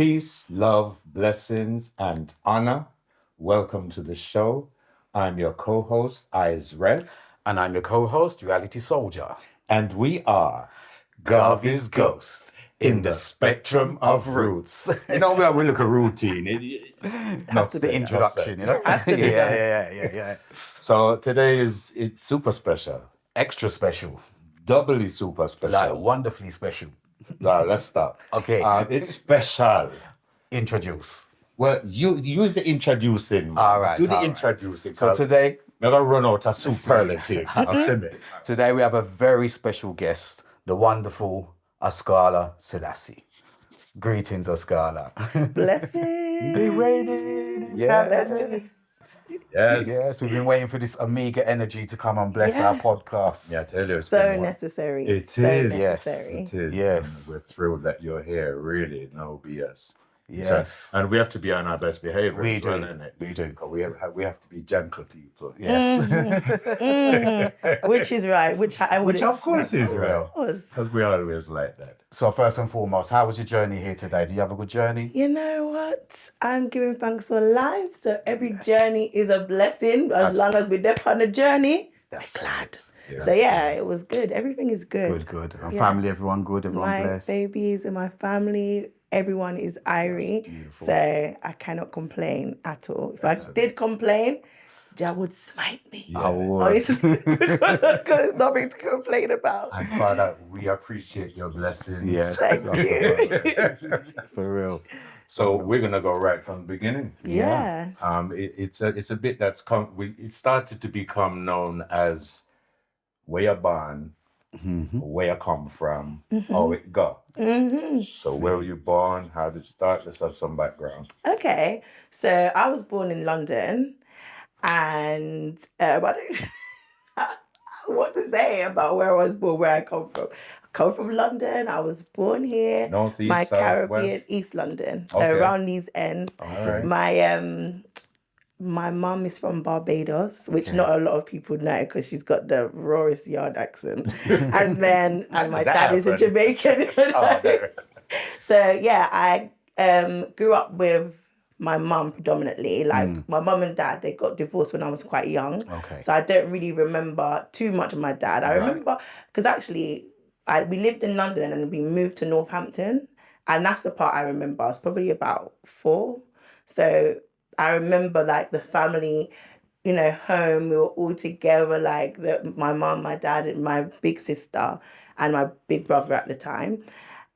Peace, love, blessings, and honor. Welcome to the show. I'm your co-host, Ize Redd. And I'm your co-host, Reality Souljah. And we are Garvey's Ghost in the spectrum of roots. You know, we look a routine. After the introduction, you know? Yeah. So today it's super special. Extra special. Doubly super special. Like wonderfully special. Let's start. Okay. It's special. Introduce. Well, you use the introducing. All right. Do the introducing. So today, we're going to run out of superlative. Today we have a very special guest, the wonderful Askala Selassie. Greetings, Askala. Blessings. Be waiting. Yes, we've been waiting for this Amiga energy to come and bless our podcast. Yeah, I tell you, it's So necessary. It so is. necessary. It is. Yes. And we're thrilled that you're here. Really, no BS. Yes. So, and we have to be on our best behavior. We as do. well, innit? We do. We have to be gentle people. Yes. Which is right. Which I would. Which of course is right. Of course. Because we always like that. So first and foremost, how was your journey here today? Do you have a good journey? You know what? I'm giving thanks for life. So every journey is a blessing. As long as we're there on the journey, That's we're glad. Yeah. So yeah, it was good. Everything is good. Good. And Yeah. family, everyone good, everyone My blessed. babies and my family, everyone is irie. beautiful. So I cannot complain at all. If I did complain, Jah would smite me. I would. Honestly, because there's nothing to complain about. And Father, we appreciate your blessings. Yes. Thank you. For real. So we're gonna go right from the beginning. Yeah. It's a bit that's it started to become known as where you're born, where you come from, how it go. So where were you born? How did it start? Let's have some background. Okay. So I was born in London, and what to say about where I was born, where I come from. I come from London. I was born here. North, east, My south, Caribbean, west? East London. So Okay. around these ends. All right. My mum is from Barbados, which not a lot of people know because she's got the rawest yard accent. And my That dad is a happened. Jamaican. Oh, there. So yeah, I grew up with my mum predominantly. Like my mum and dad, they got divorced when I was quite young. Okay. So I don't really remember too much of my dad. I remember because actually we lived in London and we moved to Northampton, and that's the part I remember. I was probably about 4. So I remember like the family, home. We were all together, like my mum, my dad, and my big sister, and my big brother at the time,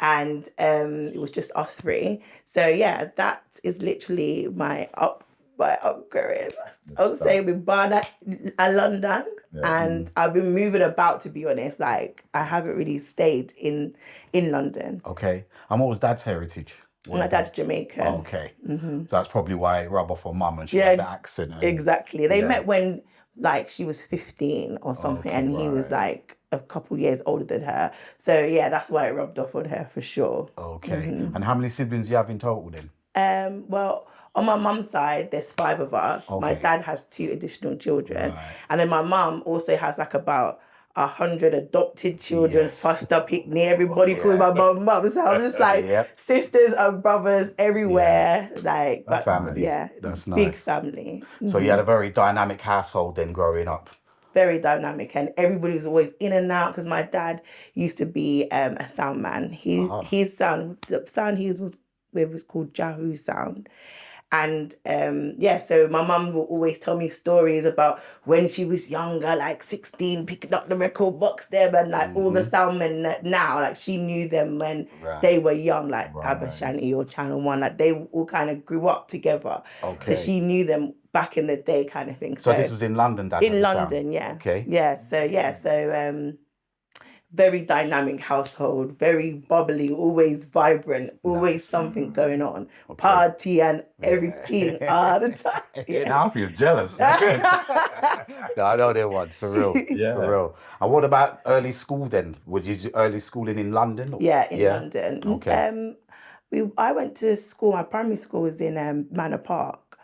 and it was just us 3. So yeah, that is literally my upgrowing. I would say we're born at London, and I've been moving about. To be honest, like I haven't really stayed in London. Okay. And what was dad's heritage? My dad's Jamaican. Okay. So that's probably why it rubbed off on mum and she Yeah, had the accent. And, Exactly. They met when like she was 15 or something, and he was like a couple years older than her. So yeah, that's why it rubbed off on her for sure. Okay. And how many siblings do you have in total then? Well, on my mum's side, there's 5 of us. My dad has 2 additional children, and then my mum also has like about 100 adopted children, foster picnic. Everybody calls my mum. So I'm just like sisters and brothers everywhere. Like Family. Yeah, That's big nice. family. So you had a very dynamic household then growing up. Very dynamic, and everybody was always in and out because my dad used to be a sound man. His sound, the sound he was with was called Yahoo sound. And so my mum will always tell me stories about when she was younger, like 16, picking up the record box there, and like all the soundmen now, like she knew them when they were young, like Abba Shanti or Channel One, like they all kind of grew up together. Okay. So she knew them back in the day, kind of thing. So this was in London, dad? In London, yeah. Okay. Yeah. So very dynamic household, very bubbly, always vibrant, always something going on, party and everything all the time. Now I feel jealous. No, I know there was, for real. For real. And what about early school then? Was you early schooling in London? Or? Yeah, in London. Okay. I went to school. My primary school was in Manor Park.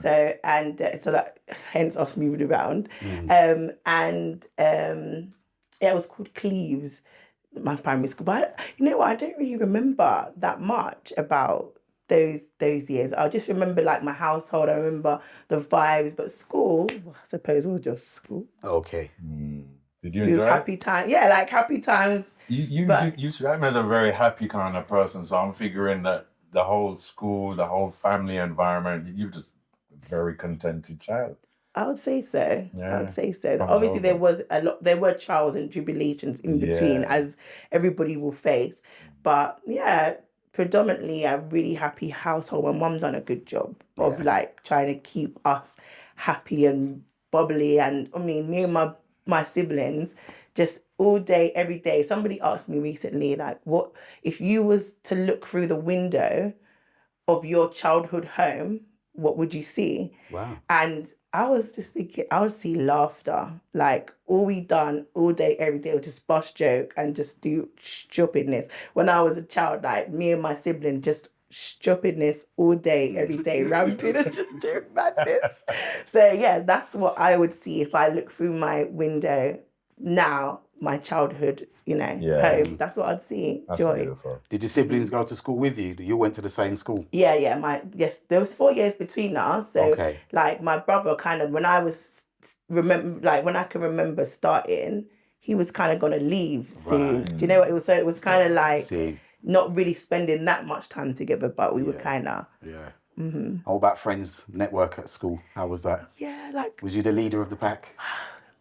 So that hence us moving around. It was called Cleves, my primary school. But you know what? I don't really remember that much about those years. I just remember like my household. I remember the vibes, but school, I suppose it was just school. Okay. Did you It was enjoy it? happy time. Yeah, like happy times. You strike me as a very happy kind of person, so I'm figuring that the whole school, the whole family environment, you're just a very contented child. I would say so. Yeah. I would say so. From Obviously, there over. was there were trials and tribulations in between, Yeah. as everybody will face. But yeah, predominantly a really happy household. My mum done a good job of like trying to keep us happy and bubbly. And I mean, me and my siblings, just all day, every day. Somebody asked me recently, like, what if you was to look through the window of your childhood home, what would you see? Wow. And I was just thinking, I would see laughter. Like, all we done all day, every day was just bust joke and just do stupidness. When I was a child, like, me and my siblings just stupidness all day, every day, ramping and just doing madness. So, yeah, that's what I would see if I look through my window now, my childhood, home. That's what I'd see. That's Joy. beautiful. Did your siblings go to school with you? You went to the same school? Yeah, yes, there was 4 years between us. So Okay. like my brother kind of, when I can remember starting, he was kind of gonna leave soon. Right. Do you know what it was? So it was kind of like See. not really spending that much time together, but we were Yeah. kind of Yeah. How about friends network at school? How was that? like Was you the leader of the pack?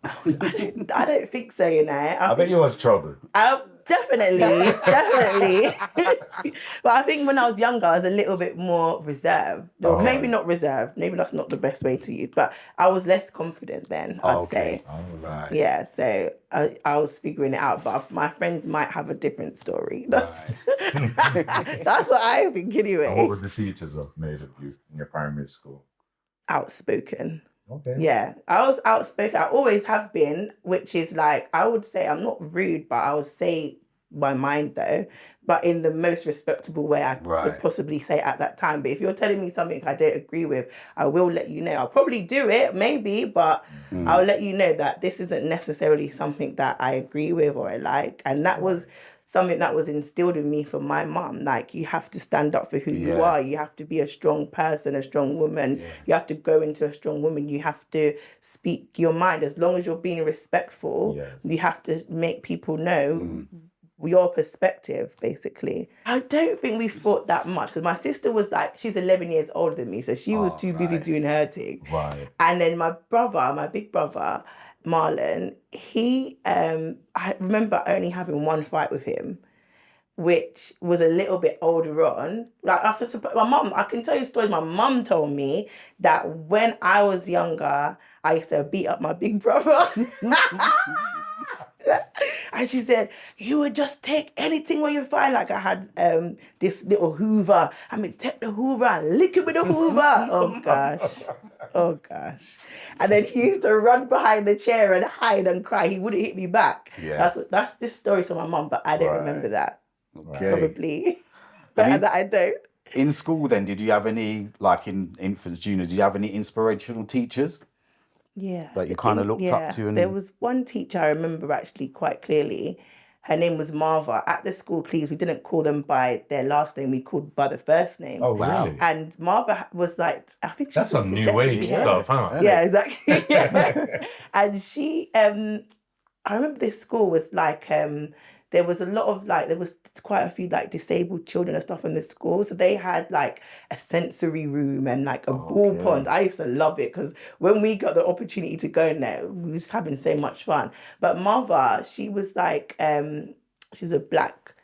I don't think so. I bet you was trouble. Definitely. But I think when I was younger, I was a little bit more reserved. Or maybe not reserved. Maybe that's not the best way to use. But I was less confident then, I'd say. All right. Yeah, so I was figuring it out. But my friends might have a different story. That's what I think And what anyway. were the teachers of made of you in your primary school? Outspoken. Okay. Yeah, I was outspoken. I always have been, which is like, I would say I'm not rude, but I would say my mind though, but in the most respectable way I could possibly say at that time. But if you're telling me something I don't agree with, I will let you know. I'll probably do it, maybe, but I'll let you know that this isn't necessarily something that I agree with or I like. And that was something that was instilled in me from my mum. Like, you have to stand up for who you are. You have to be a strong person, a strong woman. Yeah. You have to go into a strong woman. You have to speak your mind. As long as you're being respectful, you have to make people know your perspective, basically. I don't think we fought that much because my sister was like, she's 11 years older than me, so she was too busy doing her thing. Right. And then my big brother, Marlon, I remember only having one fight with him, which was a little bit older on. Like, after my mum, I can tell you stories my mum told me that when I was younger, I used to beat up my big brother. And she said, you would just take anything where you find. Like, I had this little Hoover. I mean, take the Hoover and lick it with the Hoover. Oh gosh. And then he used to run behind the chair and hide and cry. He wouldn't hit me back. Yeah. That's this story to my mum, but I don't remember that. Okay. Probably. That I don't. In school then, did you have any, like in infants, juniors, did you have any inspirational teachers? Yeah. That you kind of looked up to? And There was one teacher I remember actually quite clearly. Her name was Marva. At the school, please, we didn't call them by their last name. We called by the first name. Oh, really? And Marva was like, I think she That's some new age stuff, huh? Yeah, exactly. Yeah. And she, I remember this school was like, there was a lot of there was quite a few disabled children and stuff in the school. So they had like a sensory room and like a ball pond. I used to love it because when we got the opportunity to go in there, we was having so much fun. But Marva, she was like, she's a black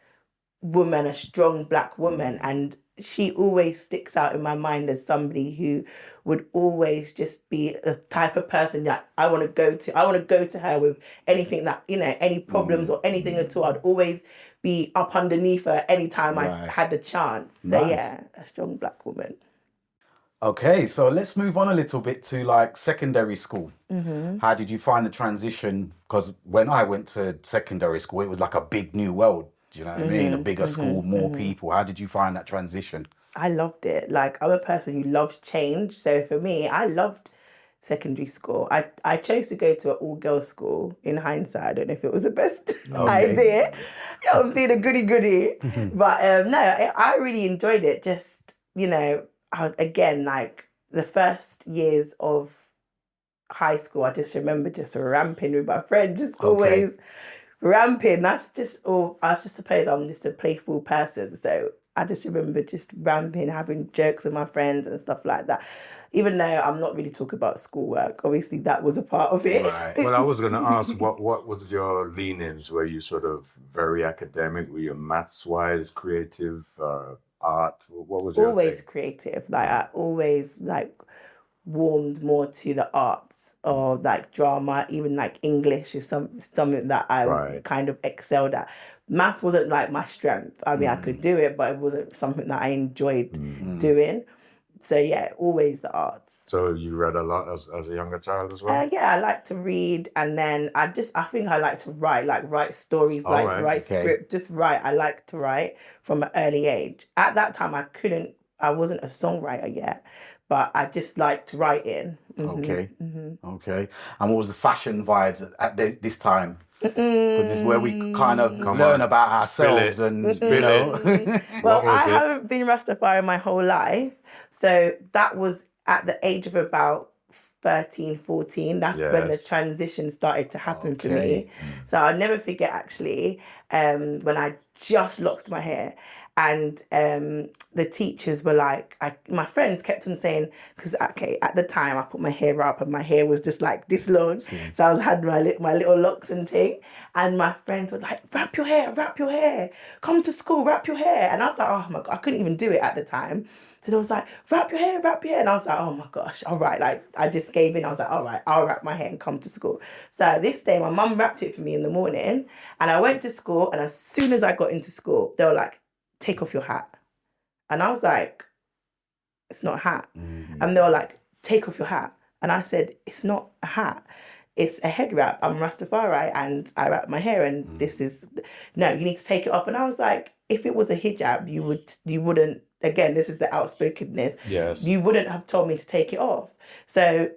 woman, a strong black woman. And she always sticks out in my mind as somebody who would always just be a type of person that I want to go to her with anything that, any problems or anything at all. I'd always be up underneath her anytime I had the chance. So yeah, a strong black woman. Okay, so let's move on a little bit to secondary school. How did you find the transition? Because when I went to secondary school, it was like a big new world. Do you know what I mean? A bigger school, more people. How did you find that transition? I loved it. Like, I'm a person who loves change. So for me, I loved secondary school. I chose to go to an all-girls school. In hindsight, I don't know if it was the best idea. I'm being a goody. But no, I really enjoyed it. Just again, like the first years of high school, I just remember just ramping with my friends, just always ramping. That's just all. I just suppose I'm just a playful person, so I just remember just ramping, having jokes with my friends and stuff like that. Even though I'm not really talking about schoolwork, obviously that was a part of it. Right. Well, I was going to ask, what was your leanings? Were you sort of very academic? Were you maths-wise, creative, art? What was your Always thing? creative. Like I always warmed more to the arts or like drama, even like English is something that I kind of excelled at. Maths wasn't like my strength. I mean, I could do it, but it wasn't something that I enjoyed doing. So yeah, always the arts. So you read a lot as a younger child as well? Yeah, I like to read, and then I think I like to write, like write stories, write script, just write. I like to write from an early age. At that time, I wasn't a songwriter yet, but I just liked writing. Okay. Okay. And what was the fashion vibes at this time? Because this is where we kind of learn about ourselves and spill it. Well, I haven't been Rastafari my whole life. So that was at the age of about 13, 14. That's when the transition started to happen for me. So I'll never forget actually when I just locked my hair. And the teachers were like, my friends kept on saying, because at the time I put my hair up and my hair was just like this long. So I had my little locks and thing. And my friends were like, wrap your hair, come to school, wrap your hair. And I was like, oh my God, I couldn't even do it at the time. So they was like, wrap your hair. And I was like, oh my gosh, all right. Like I just gave in. I was like, all right, I'll wrap my hair and come to school. So this day, my mum wrapped it for me in the morning. And I went to school. And as soon as I got into school, they were like, take off your hat. And I was like, it's not a hat. And they were like, take off your hat. And I said, it's not a hat. It's a head wrap. I'm Rastafari and I wrap my hair and this is, no, you need to take it off. And I was like, if it was a hijab, you wouldn't, again, this is the outspokenness. Yes. You wouldn't have told me to take it off. So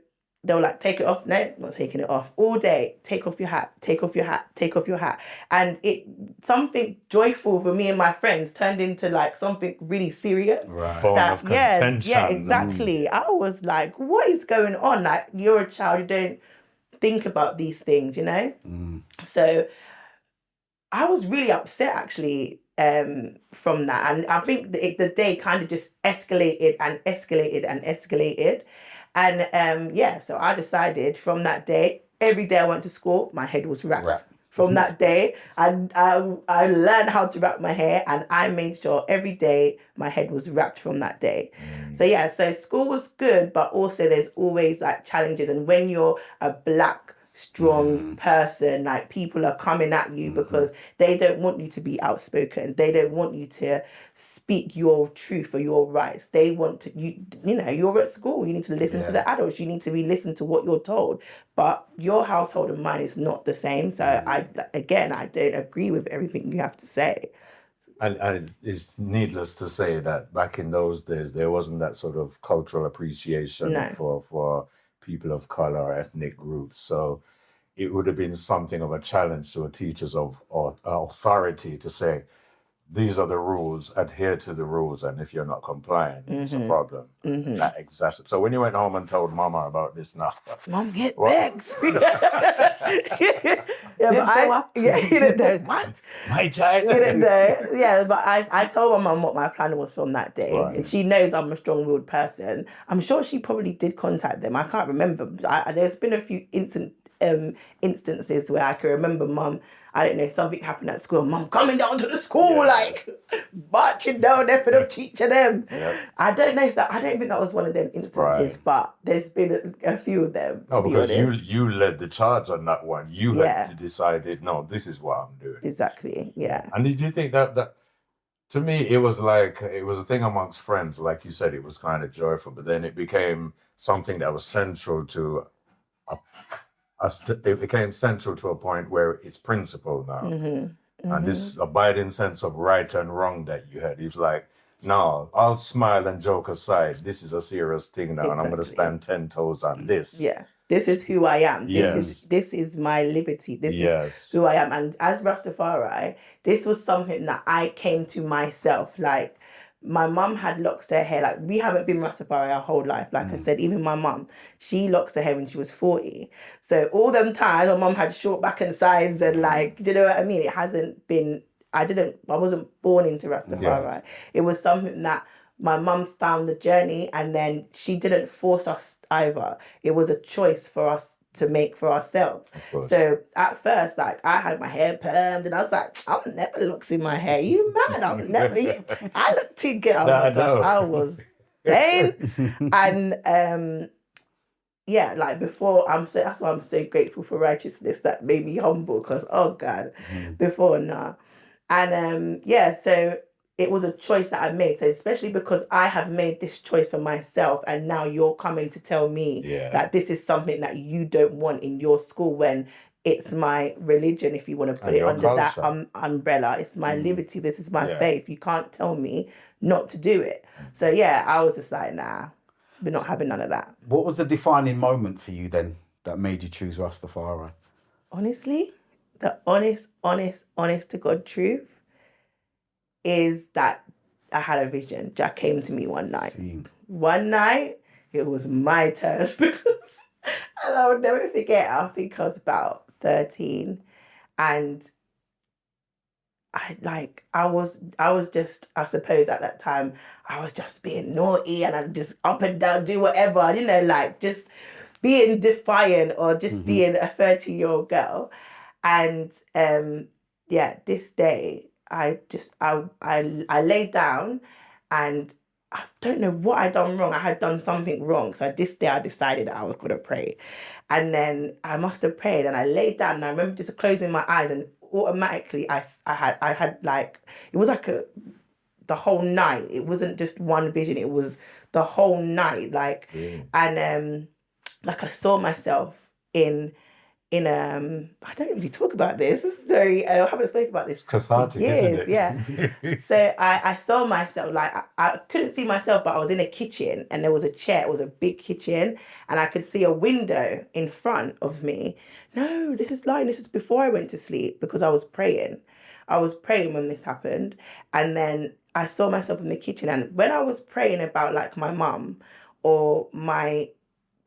they were like, take it off. No, not taking it off. All day, take off your hat, take off your hat, take off your hat. And something joyful for me and my friends turned into like something really serious. Right. Bone of contention. Yeah, exactly. I was like, what is going on? Like, you're a child, you don't think about these things, you know? So I was really upset actually from that. And I think the day kind of just escalated and escalated and escalated. And so I decided from that day, every day I went to school, my head was wrapped. From that day, I learned how to wrap my hair, and I made sure every day my head was wrapped from that day. So school was good, but also there's always like challenges. And when you're a Black, strong person, like people are coming at you because they don't want you to be outspoken. They don't want you to speak your truth or your rights. They want to, you're at school. You need to listen to the adults. You need to be listened to what you're told. But your household and mine is not the same. So I don't agree with everything you have to say. And it's needless to say that back in those days, there wasn't that sort of cultural appreciation for people of color or ethnic groups. So it would have been something of a challenge to a teacher's authority to say, these are the rules, adhere to the rules, and if you're not complying, it's a problem. That exacerbates. So when you went home and told Mama about this now, Mom, get vexed. What? My child. But I told my mum what my plan was from that day. Right. And she knows I'm a strong-willed person. I'm sure she probably did contact them. I can't remember. There's been a few instances where I can remember Mum, I don't know, something happened at school. Mum coming down to the school, like marching down there for them, teaching them. Yeah. I don't think that was one of them instances, but there's been a few of them. No, because you led the charge on that one. You had to decide, no, this is what I'm doing. Exactly. Yeah. And did you think that to me, it was a thing amongst friends, like you said, it was kind of joyful, but then it became something that was central to it became central to a point where it's principle now. And this abiding sense of right and wrong that you had, it's like, no, I'll smile and joke aside. This is a serious thing now, and I'm going to stand 10 toes on this. Yeah, this is who I am. This is my liberty. This is who I am. And as Rastafari, this was something that I came to myself. Like, my mum had locks to her hair. Like, we haven't been Rastafari our whole life. Like I said, even my mum, she locks her hair when she was 40. So all them times my mum had short back and sides and like, do you know what I mean? It hasn't been, I wasn't born into Rastafari. It was something that my mum found the journey, and then she didn't force us either. It was a choice for us to make for ourselves. So at first, like, I had my hair permed and I was like, I'll never looks in my hair. You mad? I'll never. I look too good. Oh my gosh, I was saying. And yeah, like before, that's why I'm so grateful for righteousness that made me humble, because oh God, before, nah. And yeah, so it was a choice that I made. So especially because I have made this choice for myself, and now you're coming to tell me that this is something that you don't want in your school, when it's my religion, if you want to put it under that umbrella. It's my liberty. This is my faith. You can't tell me not to do it. So yeah, I was just like, nah, we're not having none of that. What was the defining moment for you then that made you choose Rastafari? Honestly, the honest to God truth is that I had a vision. Jack came to me one night. One night, it was my turn, because, and I'll never forget, I think I was about 13, and I was just, I suppose at that time, I was just being naughty, and I'd just up and down, do whatever, you know, like just being defiant, or just being a 30-year-old girl. And yeah, this day, I laid down, and I don't know what I'd done wrong. I had done something wrong. So this day I decided that I was going to pray. And then I must have prayed, and I laid down, and I remember just closing my eyes, and automatically I had like, it was like the whole night. It wasn't just one vision. It was the whole night. Like, and like I saw myself in I don't really talk about this. This is very, I haven't spoken about this for cathartic, years. isn't it? Yeah. So I saw myself, like, I couldn't see myself, but I was in a kitchen, and there was a chair. It was a big kitchen, and I could see a window in front of me. No, this is before I went to sleep, because I was praying. I was praying when this happened, and then I saw myself in the kitchen. And when I was praying about like my mum or my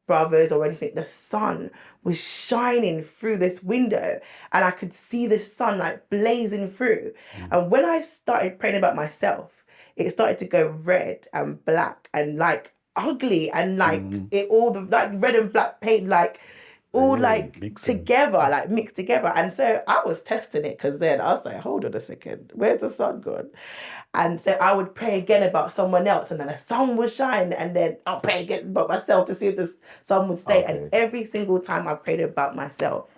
brothers or anything, the sun was shining through this window, and I could see the sun like blazing through. And when I started praying about myself, it started to go red and black and like ugly, and like it all the like red and black paint, like all like mixed together. And so I was testing it, because then I was like, hold on a second, where's the sun gone? And so I would pray again about someone else, and then the sun would shine, and then I'll pray again about myself to see if the sun would stay. And every single time I prayed about myself,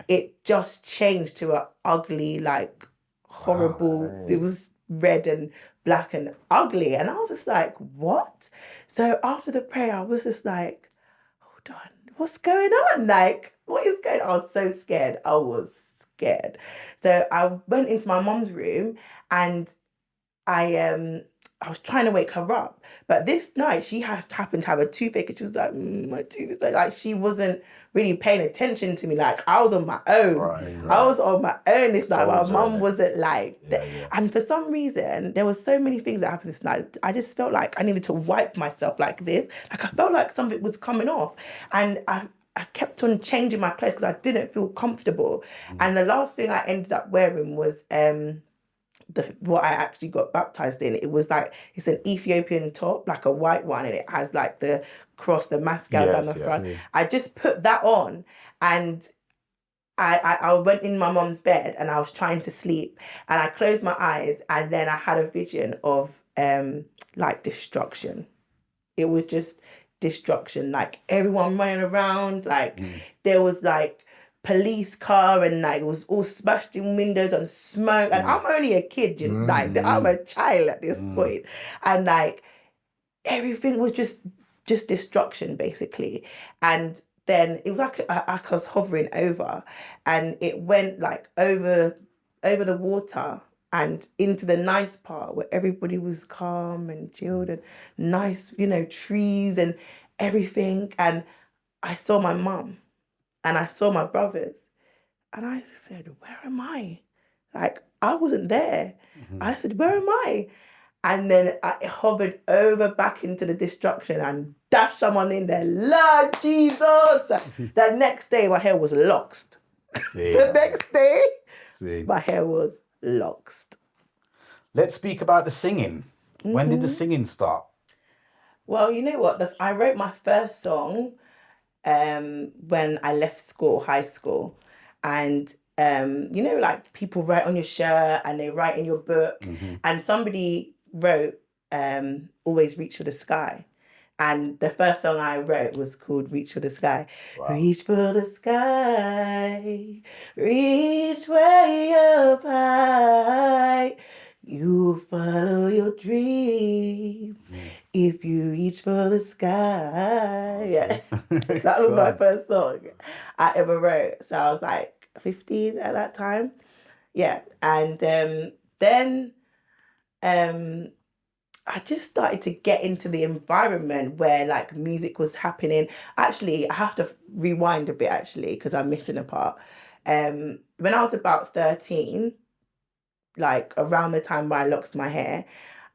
it just changed to an ugly, like horrible, it was red and black and ugly. And I was just like, what? So after the prayer, I was just like, hold on, what's going on? Like, what is going on? I was so scared. I was scared. So I went into my mum's room, and I was trying to wake her up, but this night she happened to have a toothache, and she was like, my tooth is like she wasn't really paying attention to me. Like, I was on my own. I was on my own this night. My mum wasn't like, and for some reason there was so many things that happened this night. I just felt like I needed to wipe myself like this. Like, I felt like something was coming off, and I kept on changing my clothes because I didn't feel comfortable. And the last thing I ended up wearing was what I actually got baptized in. It was like, it's an Ethiopian top, like a white one, and it has like the cross, the mascot down the front. I just put that on, and I went in my mom's bed, and I was trying to sleep, and I closed my eyes, and then I had a vision of like destruction. It was just destruction, like everyone running around, like there was like police car, and like it was all smashed in windows and smoke, and I'm only a kid, like I'm a child at this point, and like everything was just destruction basically. And then it was like I was hovering over, and it went like over the water and into the nice part where everybody was calm and chilled and nice, you know, trees and everything. And I saw my mum, and I saw my brothers, and I said, where am I? Like, I wasn't there. I said, where am I? And then I hovered over back into the destruction and dashed someone in there. Lord Jesus! The next day, my hair was loxed. The next day, my hair was loxed. Let's speak about the singing. When did the singing start? Well, you know what? I wrote my first song when I left school, high school. And, you know, like people write on your shirt and they write in your book. And somebody wrote, Always Reach for the Sky. And the first song I wrote was called Reach for the Sky. Wow. Reach for the sky, reach way up high. You follow your dreams if you reach for the sky. Yeah. That was my first song I ever wrote. So I was like 15 at that time. Yeah. And then I just started to get into the environment where like music was happening. Actually, I have to rewind a bit actually because I'm missing a part. When I was about 13, like around the time where I locked my hair,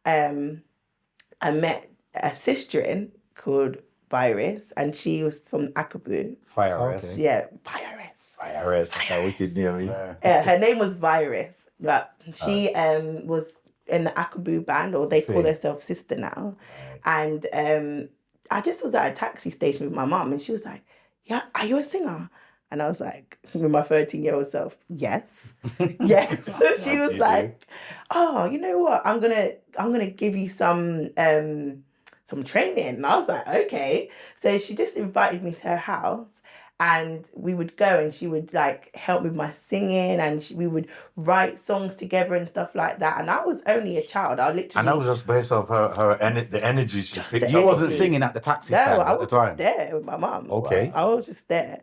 I met a sister called Virus, and she was from Akabu. Virus. Okay. Yeah, Virus. Virus. How wicked name. Her name was Virus, but she was in the Akabu band, or they call themselves Sister now. Right. And I just was at a taxi station with my mum, and she was like, "Yeah, are you a singer?" And I was like, with my 13-year-old self, yes. Yes. So she was like, "Oh, you know what? I'm gonna give you some training." And I was like, okay. So she just invited me to her house, and we would go, and she would like help with my singing, and we would write songs together and stuff like that. And I was only a child. I literally. And that was just based off the energy she picked up. You wasn't singing at the taxi stand at the time. I was just there with my mum. Okay. I was just there.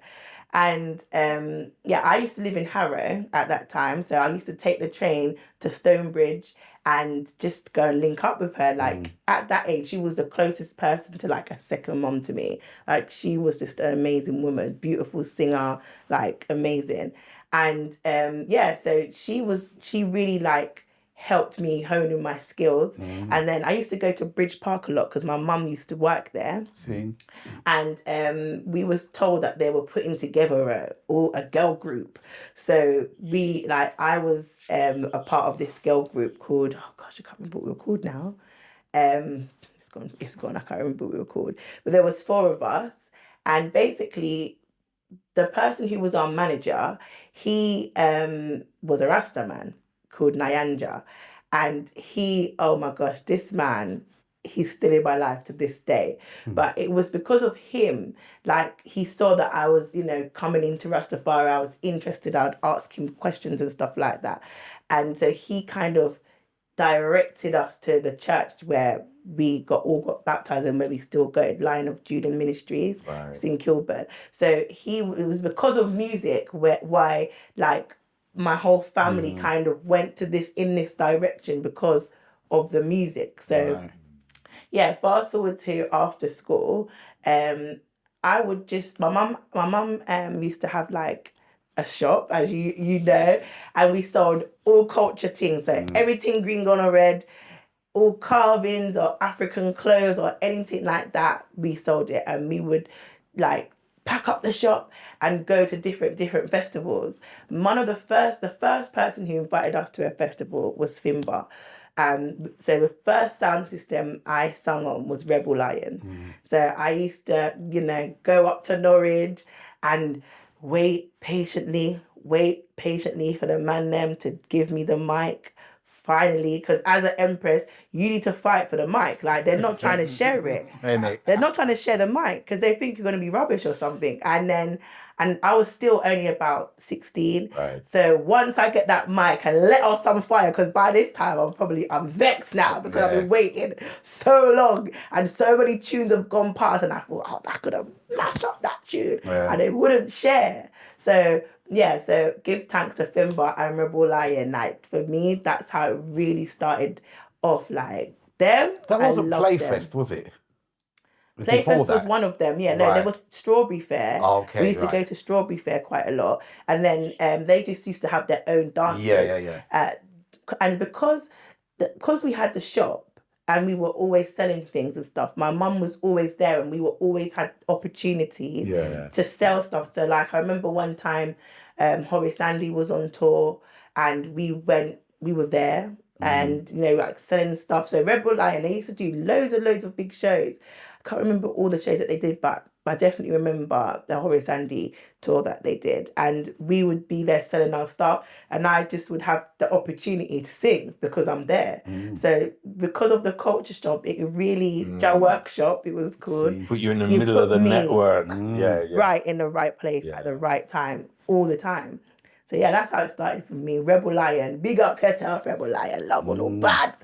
And I used to live in Harrow at that time. So I used to take the train to Stonebridge and just go and link up with her. Like at that age, she was the closest person to like a second mom to me. Like she was just an amazing woman, beautiful singer, like amazing. And so she really like helped me hone in my skills. And then I used to go to Bridge Park a lot because my mum used to work there. And we was told that they were putting together a girl group. So I was a part of this girl group called, oh gosh, I can't remember what we were called now. It's gone, I can't remember what we were called. But there was 4 of us, and basically the person who was our manager, he was a Rasta man called Nyanja. And oh my gosh, this man, he's still in my life to this day. But it was because of him, like he saw that I was, coming into Rastafari, I was interested, I'd ask him questions and stuff like that. And so he kind of directed us to the church where we all got baptized and where we still go, Lion of Judah Ministries, right. In Kilburn. So it was because of music why like my whole family kind of went to in this direction because of the music. So fast forward to after school, I would just, my mum used to have like a shop, as you know, and we sold all culture things. So everything green, gone or red, all carvings or African clothes or anything like that, we sold it. And we would like pack up the shop and go to different festivals. The first person who invited us to a festival was Fimba. So the first sound system I sung on was Rebel Lion. So I used to, go up to Norwich and wait patiently for the man them to give me the mic. Finally, because as an empress, you need to fight for the mic. Like, they're not trying to share it. They're not trying to share the mic because they think you're going to be rubbish or something. And I was still only about 16. Right. So once I get that mic and let off some fire, because by this time I'm vexed now because I've been waiting so long and so many tunes have gone past, and I thought, I could have mashed up that tune and they wouldn't share. So give thanks to Fimba and Rebel Lion. Like, for me, that's how it really started off. Like, them. That wasn't Playfest, was it? Playfest was one of them. Yeah, no, there was Strawberry Fair. Oh, okay, we used to go to Strawberry Fair quite a lot. And then they just used to have their own dances. Yeah. And because we had the shop, and we were always selling things and stuff. My mum was always there, and we were always had opportunities to sell stuff. So like I remember one time, Horace Andy was on tour, and we were there, and you know, like selling stuff. So Red Lion, they used to do loads and loads of big shows. I can't remember all the shows that they did, but I definitely remember the Horace Andy tour that they did, and we would be there selling our stuff, and I just would have the opportunity to sing because I'm there. So because of the culture shop, it really workshop, it was called. Put you in the middle of the network. Right in the right place at the right time, all the time. So yeah, that's how it started for me. Rebel Lion, big up yourself, Rebel Lion, love or no bad.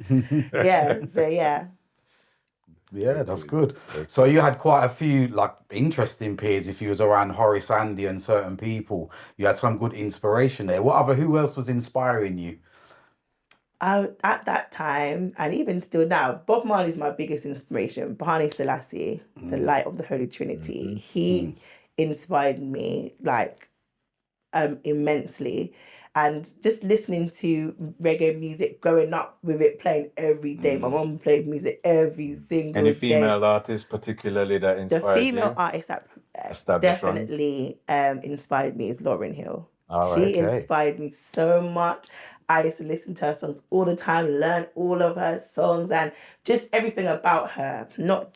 So yeah. Yeah, that's good. So you had quite a few like interesting peers. If you was around Horace Andy and certain people, you had some good inspiration there. Who else was inspiring you? At that time, and even still now, Bob Marley's my biggest inspiration. Askala Selassie, the light of the Holy Trinity. He inspired me like immensely. And just listening to reggae music, growing up with it playing every day. My mum played music every single day. Any female artists particularly that inspired you? The female artist that definitely inspired me is Lauryn Hill. She inspired me so much. I used to listen to her songs all the time, learn all of her songs and just everything about her.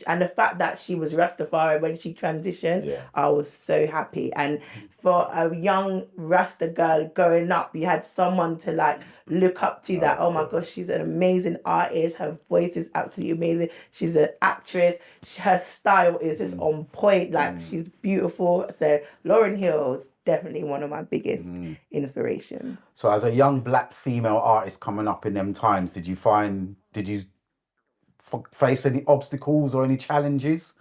And the fact that she was Rastafari when she transitioned, I was so happy. And for a young Rasta girl growing up, you had someone to like look up to that, oh my gosh, she's an amazing artist. Her voice is absolutely amazing. She's an actress. Her style is just on point. Like she's beautiful. So Lauryn Hill is definitely one of my biggest inspirations. So as a young black female artist coming up in them times, did you face any obstacles or any challenges?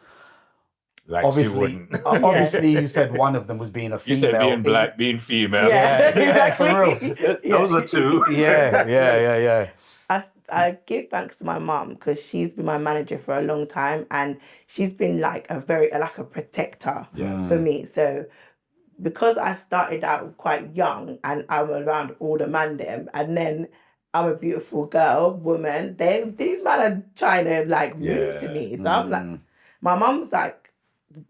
Like obviously, obviously you said one of them was being a female. You said being black, being female. Exactly. For real. Those are two. Yeah. I give thanks to my mum because she's been my manager for a long time, and she's been like a protector for me. So because I started out quite young and I'm around all the man them, and then I'm a beautiful woman, these men are trying to like move to me. So I'm like, my mum's like,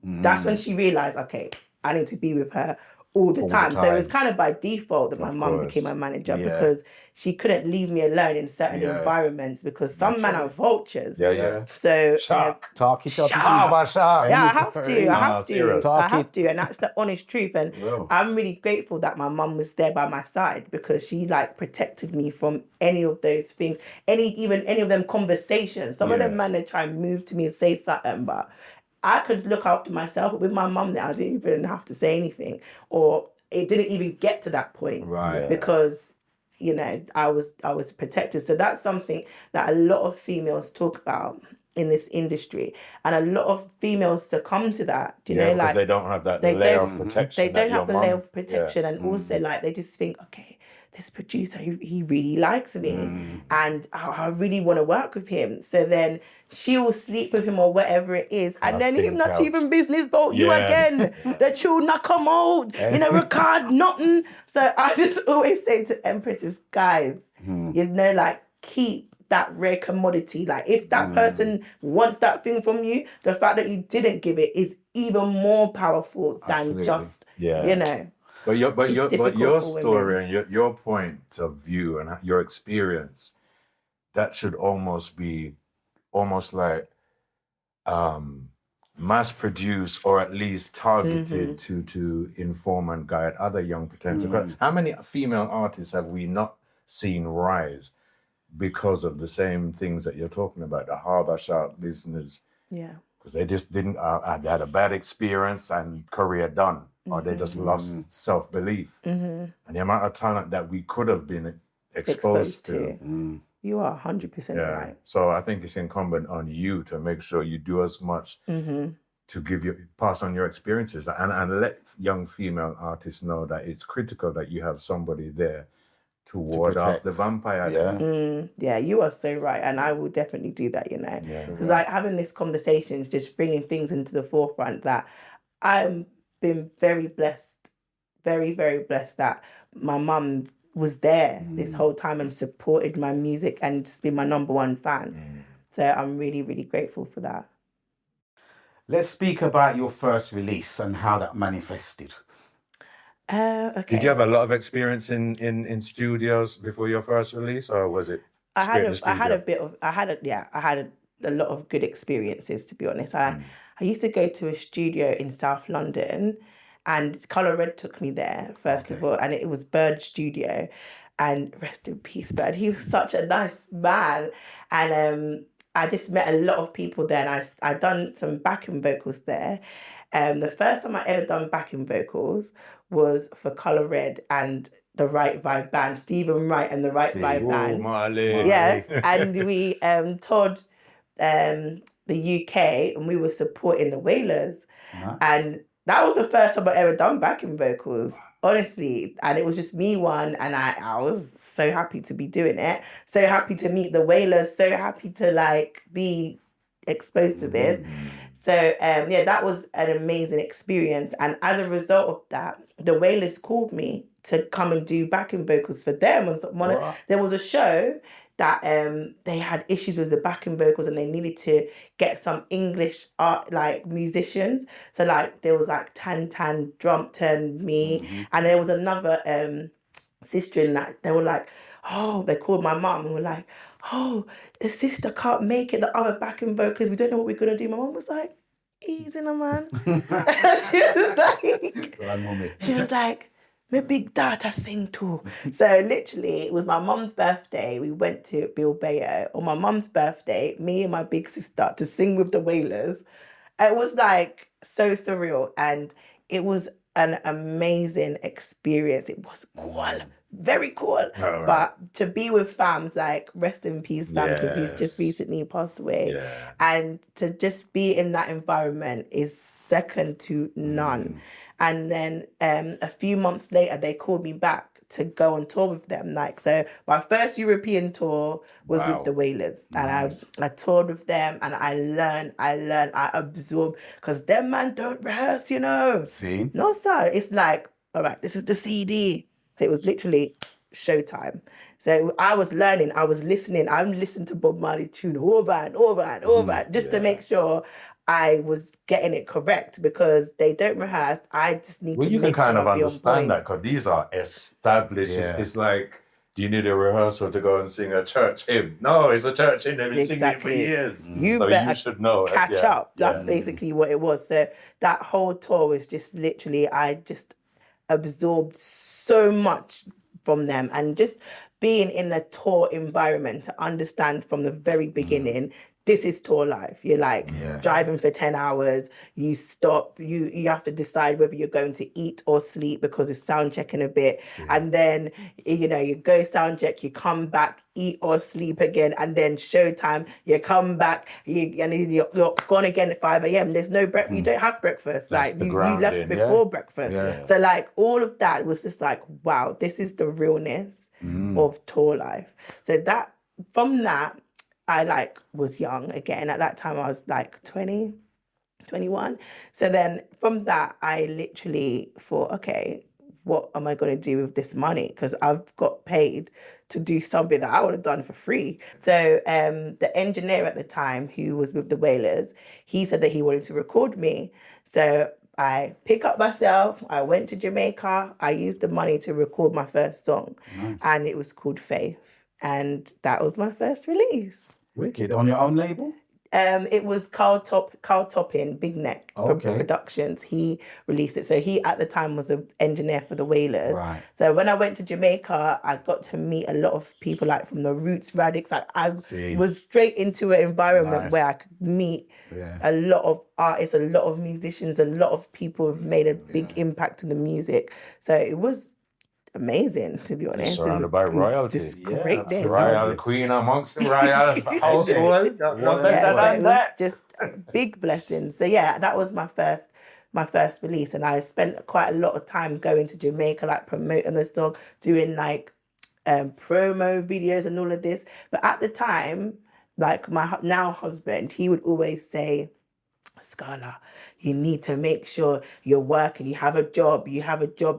that's when she realised, okay, I need to be with her all the time. So it was kind of by default that my mum became my manager because she couldn't leave me alone in certain environments because some men are vultures. So shark. I have to, and that's the honest truth. And I'm really grateful that my mum was there by my side because she like protected me from any of those things, any of them conversations. Some of them men, they try and move to me and say something, but I could look after myself. But with my mum now, I didn't even have to say anything, or it didn't even get to that point, because you know I was protected. So that's something that a lot of females talk about in this industry, and a lot of females succumb to that. Do you know, like they don't have that layer of protection. They don't have the layer of protection, and also like they just think, okay, this producer, he really likes me, and I really want to work with him. So then she will sleep with him or whatever it is, and then him not even business about you again. The tune not come out, record nothing. So I just always say to empresses, guys, like keep that rare commodity. Like if that person wants that thing from you, the fact that you didn't give it is even more powerful than just, But your story and your point of view and your experience, that should almost be like mass produced or at least targeted to inform and guide other young potential. How many female artists have we not seen rise because of the same things that you're talking about, the harbour shark business? Because they just didn't, they had a bad experience and career done. Or they just lost self-belief. And the amount of talent that we could have been exposed to. You are 100% right. So I think it's incumbent on you to make sure you do as much to pass on your experiences and let young female artists know that it's critical that you have somebody there to ward off the vampire. You are so right, and I will definitely do that. Because like having this conversation is just bringing things into the forefront that I'm been very blessed, very, very blessed that my mum was there this whole time and supported my music and just been my number one fan. So I'm really, really grateful for that. Let's speak about your first release and how that manifested. Okay. Did you have a lot of experience in studios before your first release, or was it straight to studio? I had a lot of good experiences, to be honest. I used to go to a studio in South London, and Colour Red took me there first of all, and it was Bird Studio, and rest in peace, Bird. He was such a nice man, and I just met a lot of people there, and I done some backing vocals there. The first time I ever done backing vocals was for Colour Red and the Right Vibe Band, Stephen Wright and the Right Vibe Band. Marley. Yes, and we toured the UK, and we were supporting the Wailers. Nice. And that was the first time I ever done backing vocals, honestly. And it was just me one, and I was so happy to be doing it, so happy to meet the Wailers, so happy to like be exposed to this. So that was an amazing experience. And as a result of that, the Wailers called me to come and do backing vocals for them. And there was a show that they had issues with the backing vocals, and they needed to get some English art like musicians. So like there was like Tan Drumpton, me, and there was another sister in that. They were like, they called my mum and were like, the sister can't make it, the other backing vocals, we don't know what we're gonna do. My mum was like, easy now, man. she was like, my big daughter sing too. So literally, it was my mum's birthday. We went to Bilbao on my mum's birthday, me and my big sister, to sing with the Wailers. It was like so surreal, and it was an amazing experience. It was cool, very cool. Right. But to be with fams, like rest in peace, fam, because he's just recently passed away. Yes. And to just be in that environment is second to none. And then a few months later, they called me back to go on tour with them. Like, so my first European tour was with the Wailers, and I toured with them, and I learned, I absorbed, because them man don't rehearse, you know. See? No, sir. It's like, all right, this is the CD. So it was literally showtime. So I was learning, I was listening. I'm listening to Bob Marley tune over and over and over, just to make sure I was getting it correct, because they don't rehearse. I just need to make sure. Well, you can kind of I be on understand point. that, because these are established. Yeah. It's like, do you need a rehearsal to go and sing a church hymn? No, it's a church hymn. They've been singing it for years. You So better you should know. catch up. That's basically what it was. So that whole tour was just literally, I just absorbed so much from them, and just being in a tour environment to understand from the very beginning, this is tour life. You're like driving for 10 hours, you stop, you have to decide whether you're going to eat or sleep, because it's sound checking a bit. And then, you go sound check, you come back, eat or sleep again, and then showtime, you come back, you're gone again at 5 a.m. There's no breakfast, you don't have breakfast. That's like you grounding, left before breakfast. Yeah. So like all of that was just like, wow, this is the realness of tour life. So that, from that, I like was young again. At that time I was like 20, 21. So then from that, I literally thought, okay, what am I going to do with this money? Because I've got paid to do something that I would have done for free. So the engineer at the time, who was with the Wailers, he said that he wanted to record me. So I pick up myself, I went to Jamaica, I used the money to record my first song. And it was called Faith. And that was my first release. Wicked. On your own label? It was Carl Toppin, Big Neck Productions. He released it. So he, at the time, was an engineer for the Wailers. Right. So when I went to Jamaica, I got to meet a lot of people, like from the Roots Radix. Like I was straight into an environment where I could meet a lot of artists, a lot of musicians, a lot of people who've made a big impact in the music. So it was amazing, to be honest. Surrounded by royalty. Just great days. Royal queen amongst the royal household. No better than it that. was just a big blessing. So yeah, that was my first release, and I spent quite a lot of time going to Jamaica, like promoting the song, doing like promo videos and all of this. But at the time, like my now husband, he would always say, Askala, you need to make sure you're working, you have a job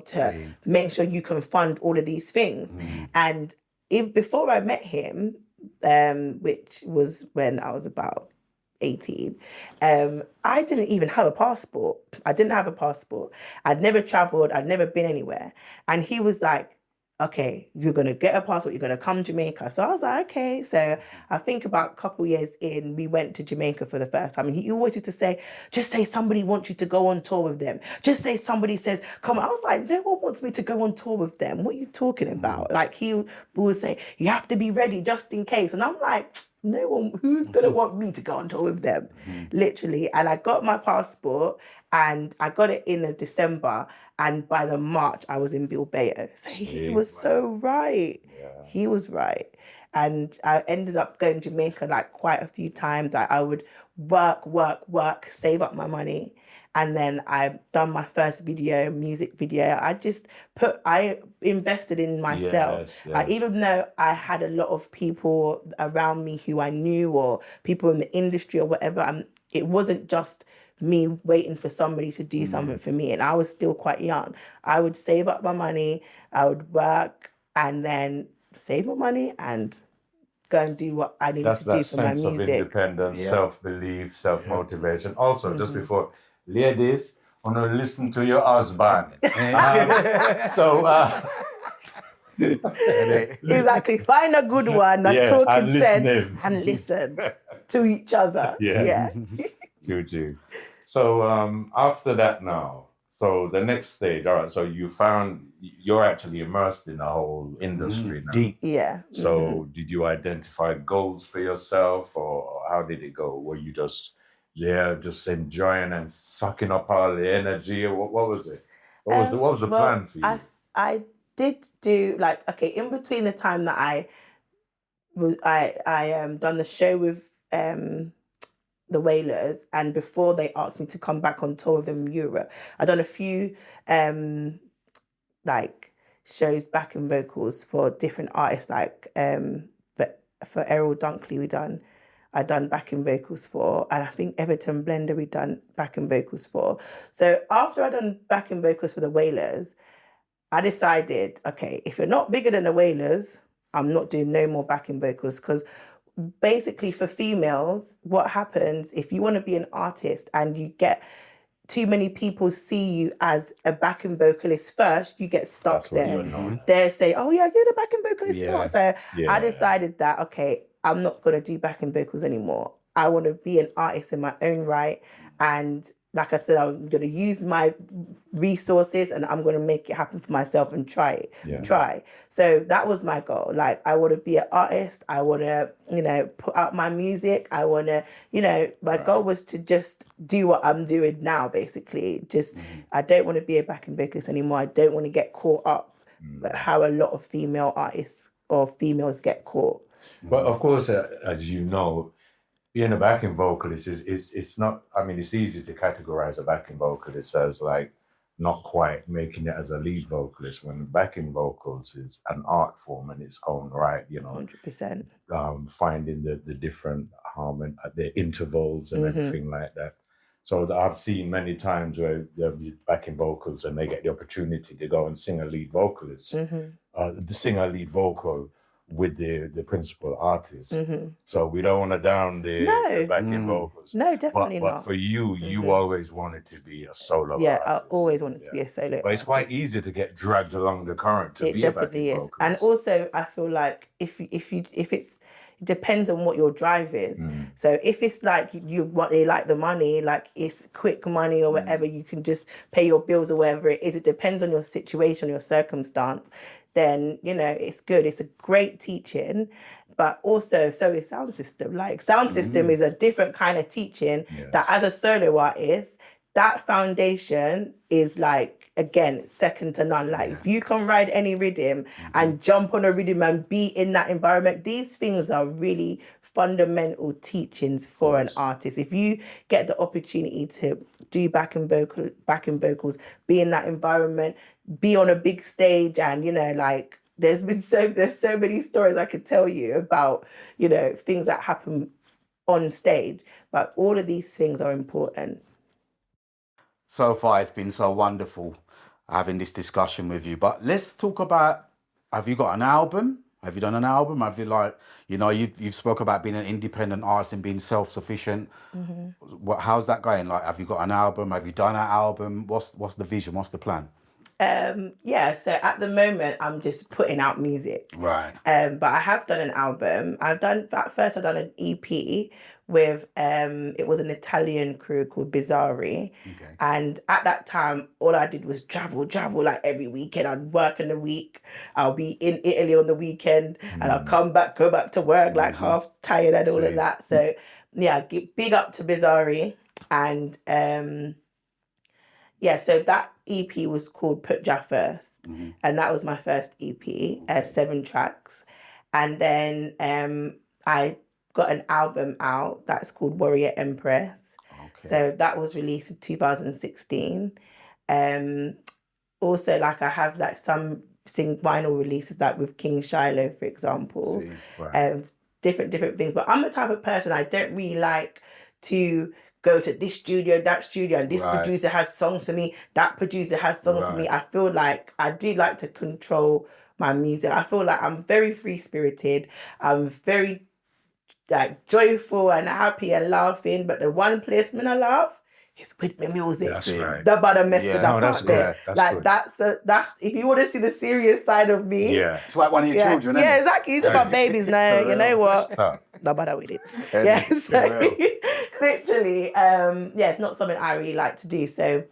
to make sure you can fund all of these things. And before I met him, which was when I was about 18. I didn't even have a passport. I didn't have a passport. I'd never traveled. I'd never been anywhere. And he was like, okay, you're going to get a passport. You're going to come to Jamaica. So I was like, okay. So I think about a couple years in, we went to Jamaica for the first time. And he always used to say, just say somebody wants you to go on tour with them. Just say somebody says, come on. I was like, no one wants me to go on tour with them. What are you talking about? Like he would say, you have to be ready just in case. And I'm like, no one, who's going to want me to go on tour with them? Literally. And I got my passport and I got it in December. And by the March, I was in Bilbao. So he was so right. Yeah. He was right. And I ended up going to Jamaica like quite a few times. Like I would work, save up my money. And then I done my first music video. I invested in myself. Yes. Like, even though I had a lot of people around me who I knew or people in the industry or whatever, it wasn't just me waiting for somebody to do something for me. And I was still quite young. I would save up my money, I would work, and then save my money and go and do what I needed to do for my music. That's that sense of independence, self-belief, self-motivation. Also, just before, ladies, want to listen to your husband. Exactly. Find a good one that's talking sense and listen to each other. Yeah. Good. So after that now, so the next stage, all right, so you're actually immersed in the whole industry now. Deep. Yeah. So did you identify goals for yourself, or how did it go? Were you just enjoying and sucking up all the energy, or what was it? What was the plan for you? I did do in between the time that I done the show with the Wailers, and before they asked me to come back on tour with them in Europe, I done a few shows backing vocals for different artists, for Errol Dunkley I done backing vocals for, and I think Everton Blender we done backing vocals for. So after I done backing vocals for the Wailers, I decided, okay, if you're not bigger than the Wailers, I'm not doing no more backing vocals, because basically for females, what happens if you want to be an artist and you get too many people see you as a backing vocalist first, you get stuck there. They say, oh yeah, you're the backing vocalist. So I decided that, okay, I'm not going to do backing vocals anymore. I want to be an artist in my own right. And like I said, I'm going to use my resources and I'm going to make it happen for myself and try. So that was my goal. Like, I want to be an artist. I want to, put out my music. I want to, my goal was to just do what I'm doing now, basically. I don't want to be a backing vocalist anymore. I don't want to get caught up with how a lot of female artists or females get caught. But of course, as you know, being a backing vocalist it's not, it's easy to categorize a backing vocalist as like not quite making it as a lead vocalist, when backing vocals is an art form in its own right, 100%. Finding the different harmony, the intervals and everything like that. So I've seen many times where there'll be backing vocals and they get the opportunity to go and sing a lead vocalist, sing a lead vocal with the principal artist. So we don't want to down the backing vocals. No, definitely not. But for you, you always wanted to be a solo artist. Yeah, I always wanted to be a solo But it's quite easy to get dragged along the current to be a backing vocalist. It definitely is. And also, I feel like if it depends on what your drive is. So if it's like they like the money, like it's quick money or whatever, you can just pay your bills or whatever it is. It depends on your situation, your circumstance. Then, it's good. It's a great teaching, but also so is sound system. Like sound system is a different kind of teaching that as a solo artist, that foundation is like, again, second to none. Like if you can ride any rhythm and jump on a rhythm and be in that environment, these things are really fundamental teachings for an artist. If you get the opportunity to do backing vocals, be in that environment, be on a big stage, and there's so many stories I could tell you about things that happen on stage, but all of these things are important. So far it's been so wonderful having this discussion with you, but let's talk about, have you got an album? Have you done an album? Have you you've spoke about being an independent artist and being self-sufficient. How's that going? Like, have you got an album? Have you done an album? What's the vision? What's the plan? So at the moment I'm just putting out music. Right. But I have done an album. I've done an EP with it was an Italian crew called Bizzarri. Okay. And at that time all I did was travel like every weekend. I'd work in the week, I'll be in Italy on the weekend, and I'll go back to work like half tired and all of that. So yeah, big up to Bizzarri. And so that EP was called Put Jah First. And that was my first EP, 7 tracks. And then I got an album out that's called Warrior Empress. Okay. So that was released in 2016. Also, like, I have like some vinyl releases, like with King Shiloh, for example. Different things. But I'm the type of person, I don't really like to go to this studio, that studio, and this producer has songs for me, that producer has songs for me. I feel like I do like to control my music. I feel like I'm very free-spirited. I'm very like joyful and happy and laughing. But the one place when I laugh is with my music. That's right. The bottom mess it up. That's good. That's like good. That's if you want to see the serious side of me. Yeah. It's like one of your children, isn't it? Yeah, exactly. It's about babies now. You know what? Stop. No bother with it. So literally, it's not something I really like to do. So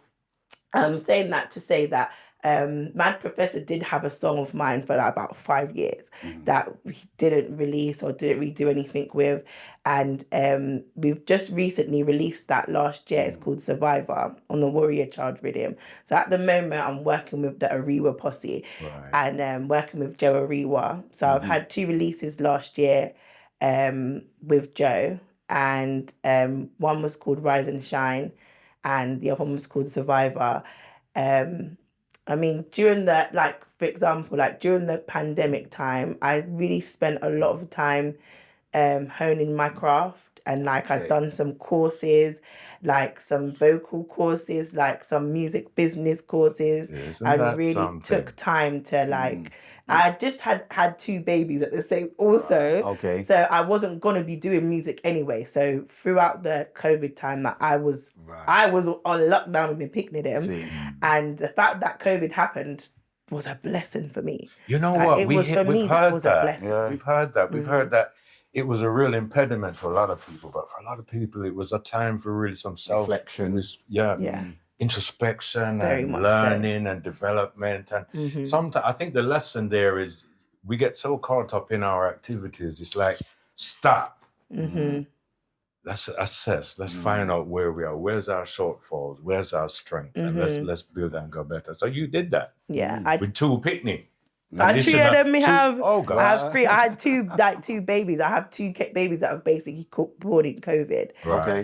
I'm saying that to say that Mad Professor did have a song of mine for like about 5 years that we didn't release or didn't really do anything with. And we've just recently released that last year. It's called Survivor on the Warrior Child rhythm. So at the moment, I'm working with the Ariwa posse and working with Joe Ariwa. So I've had 2 releases last year with Joe. And one was called Rise and Shine and the other one was called Survivor. I mean, during that, like, for example, like during the pandemic time, I really spent a lot of time honing my craft. And like, I've done some courses, like some vocal courses, like some music business courses. I really took time to like, I just had 2 babies at the same also. So I wasn't going to be doing music anyway. So throughout the COVID time that I was on lockdown with my picnic and the fact that COVID happened was a blessing for me. You know what? We've heard that. We've heard that it was a real impediment for a lot of people, but for a lot of people it was a time for really some self-reflection. Introspection and learning and development. And sometimes I think the lesson there is we get so caught up in our activities. It's like, stop. Let's assess. Let's find out where we are. Where's our shortfalls? Where's our strength? And let's build and go better. So you did that. Yeah. With 2 picnic. I 3 of them. I have 3. I had 2 babies. I have 2 babies that have basically born in COVID.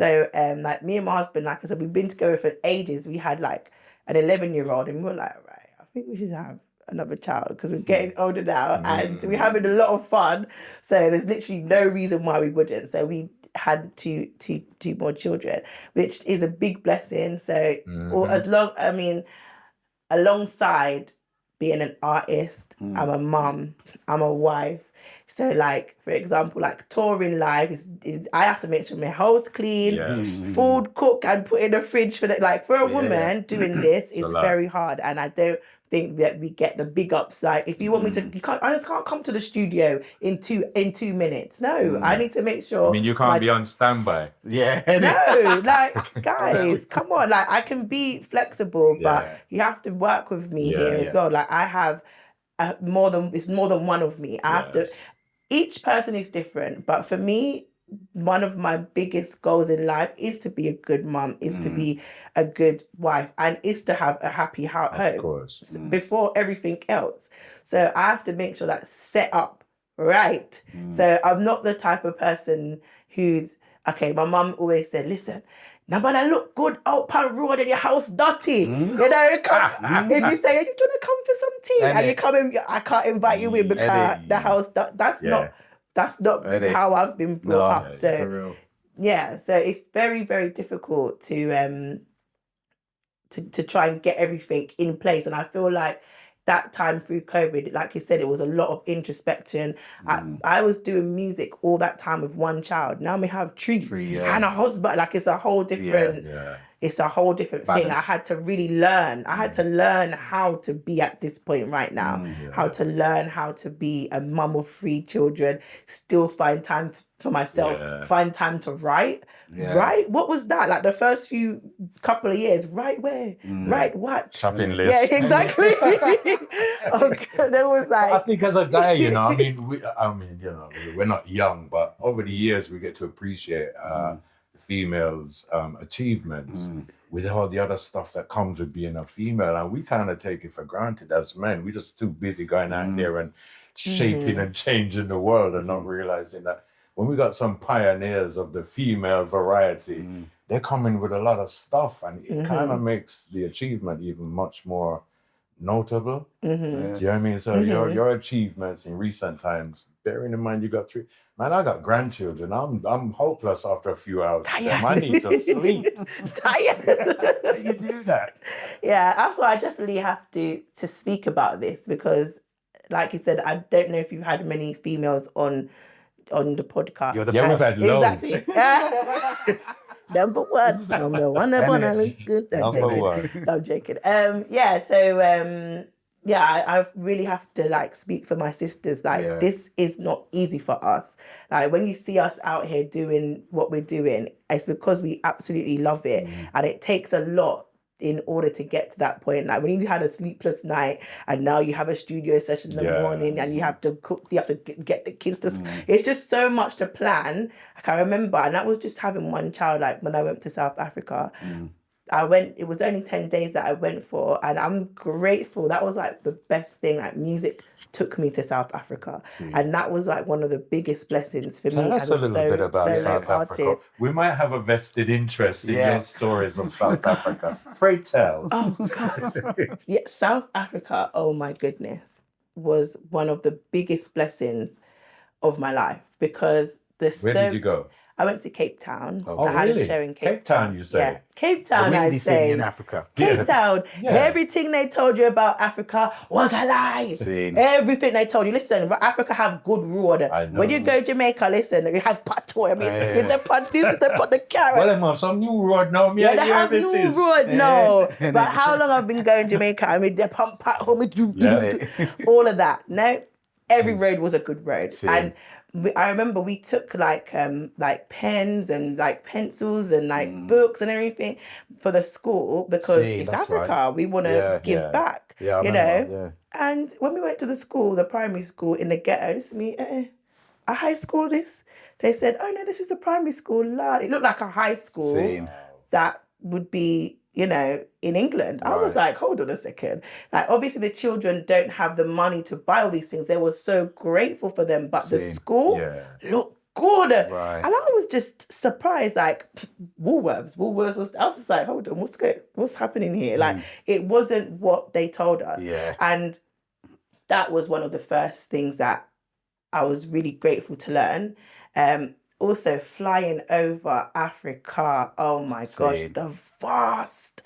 So like me and my husband, like I said, we've been together for ages. We had like an 11-year-old, and we were like, right, I think we should have another child because we're getting older now and we're having a lot of fun. So there's literally no reason why we wouldn't. So we had two more children, which is a big blessing. So alongside being an artist, I'm a mum, I'm a wife. So like, for example, like touring live is I have to make sure my house clean, food cook and put in the fridge for that. Like for a woman doing this is very hard, and I don't think that we get the big ups. Like if you want me to, I just can't come to the studio in 2 minutes. No, I need to make sure. I mean, you can't be on standby. No, like guys, come on. Like I can be flexible, but you have to work with me here as well. Like I have more than one of me. I have to. Each person is different, but for me, one of my biggest goals in life is to be a good mum, is to be a good wife, and is to have a happy home. Of course. Before everything else. So I have to make sure that's set up right. So I'm not the type of person who's, okay, my mum always said, listen, nobody look good out on road and your house dirty. You know, if you say, you want to come for some tea, and you come in, I can't invite you in because the house, that's not how I've been brought up. So so it's very, very difficult to try and get everything in place. And I feel like that time through COVID, like you said, it was a lot of introspection. I was doing music all that time with one child. Now we have three and a husband. Like it's a whole different. It's a whole different thing. I had to really learn. I had to learn how to be at this point right now. How to learn how to be a mum of 3 children, still find time for myself, find time to write. Right? What was that? Like the first few couple of years, right where? Right what? Shopping list. Yeah, exactly. Okay, there was like... I think as a guy, you know, you know, we're not young, but over the years we get to appreciate females' achievements with all the other stuff that comes with being a female, and we kind of take it for granted as men. We're just too busy going out there and shaping and changing the world and not realizing that when we got some pioneers of the female variety, they're coming with a lot of stuff, and it kind of makes the achievement even much more notable. Do you know what I mean? So your achievements in recent times, bearing in mind you got 3. Man, I got grandchildren. I'm hopeless after a few hours. I need to sleep. Tired. How do you do that? Yeah, that's why I definitely have to speak about this, because, like you said, I don't know if you've had many females on the podcast. You're the we've first. had loads. Exactly. Number one. Number one. I look good. Number one. I'm joking. So I really have to like speak for my sisters. Like this is not easy for us. Like when you see us out here doing what we're doing, it's because we absolutely love it, and it takes a lot in order to get to that point. Like when you had a sleepless night and now you have a studio session in the morning and you have to cook, you have to get the kids to it's just so much to plan. Like I remember, and that was just having one child. Like when I went to South Africa, it was only 10 days that I went for, and I'm grateful. That was like the best thing. Like music took me to South Africa, and that was like one of the biggest blessings for me. Tell us a little bit about South Africa. We might have a vested interest in your stories of South Africa. Pray tell. Oh God. Yeah, South Africa, oh my goodness, was one of the biggest blessings of my life, because Where did you go? I went to Cape Town. Oh, I had really? a show in Cape Town, you say? Yeah, Cape Town, I Windy city say. in Africa. Cape Town. Everything they told you about Africa was a lie. Everything they told you. Listen, Africa have good road. When you go to Jamaica, listen, they have patois. I mean, if they put this, they put the carrot. Well, they have some new road now. They have new road now. But how long I've been going to Jamaica? I mean, they pump pat home, all of that. No, every road was a good road. And I remember we took like pens and like pencils and like books and everything for the school, because it's Africa. Right. We want to give back, you know. And when we went to the school, the primary school in the ghetto, this is me, a high school this? They said, oh no, this is the primary school. Lad. It looked like a high school that would be, you know, in England. I was like, hold on a second. Like, obviously the children don't have the money to buy all these things. They were so grateful for them. But the school looked good. And I was just surprised, like, Woolworths was, I was just like, hold on, what's happening here? Like, it wasn't what they told us. And that was one of the first things that I was really grateful to learn. Also, flying over Africa, oh my gosh, the vast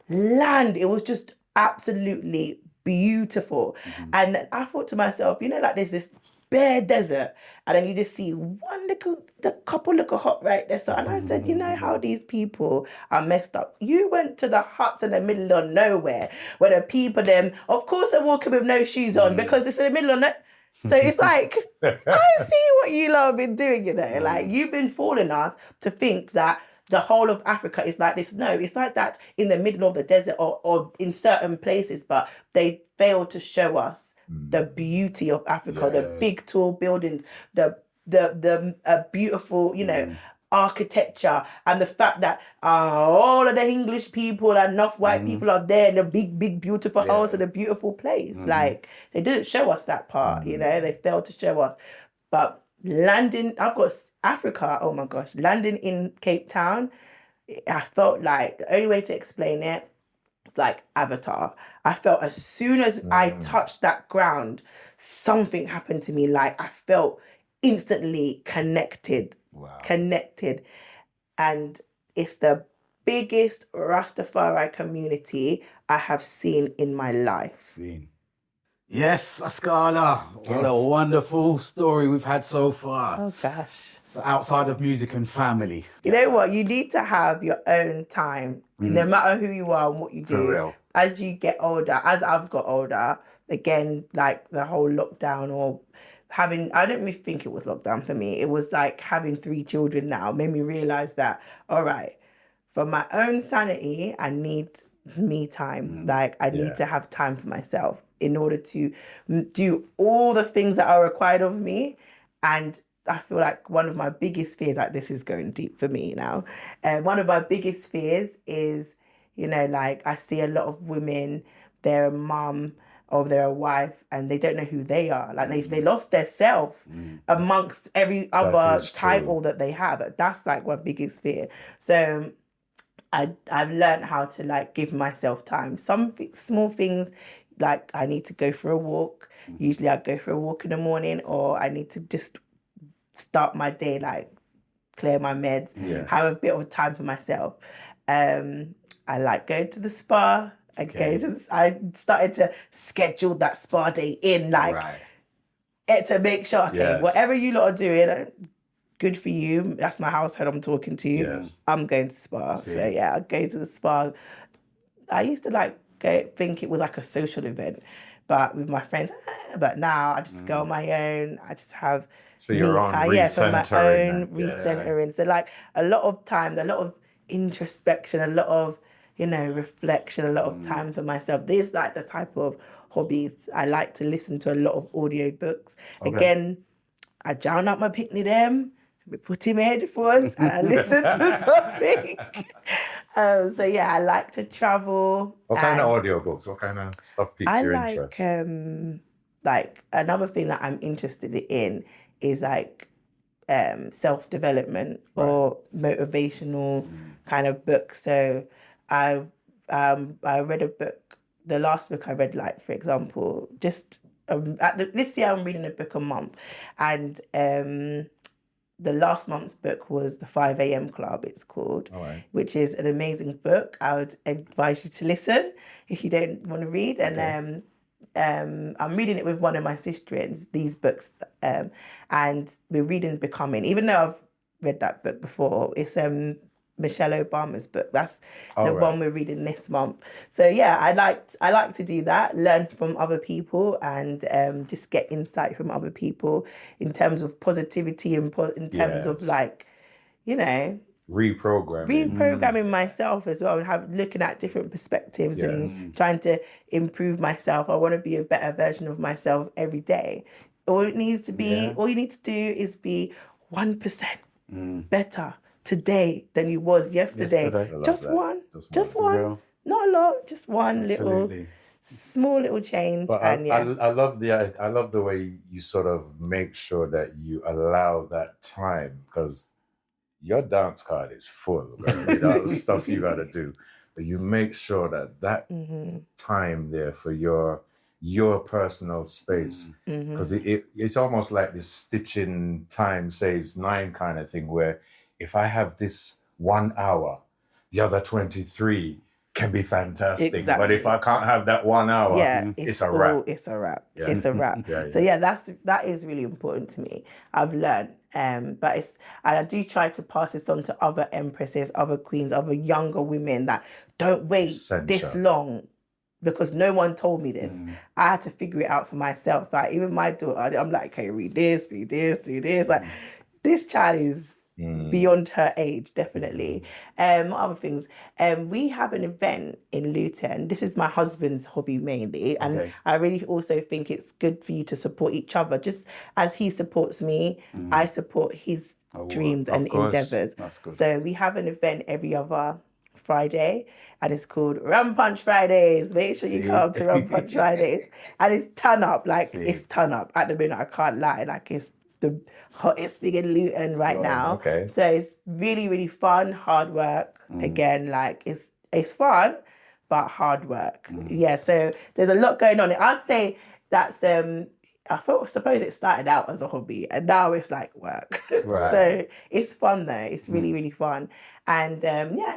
land. It was just absolutely beautiful. And I thought to myself, you know, like there's this bare desert, and then you just see the couple little hut right there. So, and I said, you know how these people are messed up. You went to the huts in the middle of nowhere where the people, of course they're walking with no shoes on because it's in the middle of nowhere. So it's like, I see what you lot have been doing, you know, like you've been fooling us to think that the whole of Africa is like this. No, it's like that in the middle of the desert or in certain places, but they failed to show us the beauty of Africa, the big tall buildings, the beautiful, you know, architecture, and the fact that all of the English people and enough white people are there in the big beautiful house and a beautiful place. Like they didn't show us that part, you know, they failed to show us. But landing, I've got Africa, oh my gosh, landing in Cape Town, I felt like the only way to explain it, like Avatar. I felt as soon as I touched that ground, something happened to me. Like I felt instantly connected. And it's the biggest Rastafari community I have seen in my life. Yes, Askala. What a wonderful story we've had so far. Oh gosh. Outside of music and family. You know what? You need to have your own time, no matter who you are and what you do. For real. As you get older, as I've got older, again, like the whole lockdown or having, I don't even think it was lockdown for me. It was like having 3 children now made me realize that, all right, for my own sanity, I need me time. Like I need to have time for myself in order to do all the things that are required of me. And I feel like one of my biggest fears, like this is going deep for me now. One of my biggest fears is, like I see a lot of women, they're a mum or they're a wife and they don't know who they are. Like they lost their self amongst every other title that they have. That's like my biggest fear. So I've learned how to like give myself time. Some small things, like I need to go for a walk. Usually I go for a walk in the morning, or I need to just start my day, like clear my meds, have a bit of time for myself. I like going to the spa. I started to schedule that spa day in, like to make sure, whatever you lot are doing, good for you. That's my household I'm talking to. Yes. I'm going to spa. So yeah, I go to the spa. I used to think it was like a social event, but with my friends. But now I just go on my own. I just have for your own recentering. For my own recentering. recentering. So like a lot of times, a lot of introspection, a lot of reflection, a lot of time for myself. These like the type of hobbies. I like to listen to a lot of audio books. Again, I drown out my picnic them. We put in my headphones and I listen to something. So yeah, I like to travel. What kind of audio books? What kind of stuff piques your interest? Like another thing that I'm interested in is like self-development or motivational kind of books. So I read a book. The last book I read, like for example, just this year I'm reading a book a month, and the last month's book was the 5 a.m. Club, it's called, which is an amazing book. I would advise you to listen if you don't want to read. And I'm reading it with one of my sisters, these books, and we're reading Becoming. Even though I've read that book before, it's Michelle Obama's book. That's the one we're reading this month. So yeah, I like to do that, learn from other people, and just get insight from other people in terms of positivity and in terms of like, reprogramming myself as well, and looking at different perspectives and trying to improve myself. I want to be a better version of myself every day. All you need to do is be 1% better today than you was yesterday. Just one. Not a lot, just one little small little change. But I love the way you sort of make sure that you allow that time, because your dance card is full with all the stuff you got to do, but you make sure that time there for your personal space, because it's almost like this stitching time saves 9 kind of thing, where if I have this 1 hour, the other 23 can be fantastic. Exactly. But if I can't have that 1 hour, it's a wrap. It's a wrap. Yeah. It's a wrap. So yeah, that is really important to me. I've learned. But I do try to pass this on to other empresses, other queens, other younger women that don't wait this long, because no one told me this. I had to figure it out for myself. Like even my daughter, I'm like, okay, read this, do this. Like this child is beyond her age, definitely. Other things. We have an event in Luton. This is my husband's hobby mainly. And I really also think it's good for you to support each other. Just as he supports me, I support his dreams and endeavours. So we have an event every other Friday, and it's called Rum Punch Fridays. Make sure you come to Rum Punch Fridays. And it's turn up. It's turn up. At the minute, I can't lie. Like it's the hottest thing in Luton right now. So it's really, really fun, hard work. Again, like it's fun, but hard work. Yeah, so there's a lot going on. I'd say that's I suppose it started out as a hobby and now it's like work. So it's fun though. It's really, really fun. And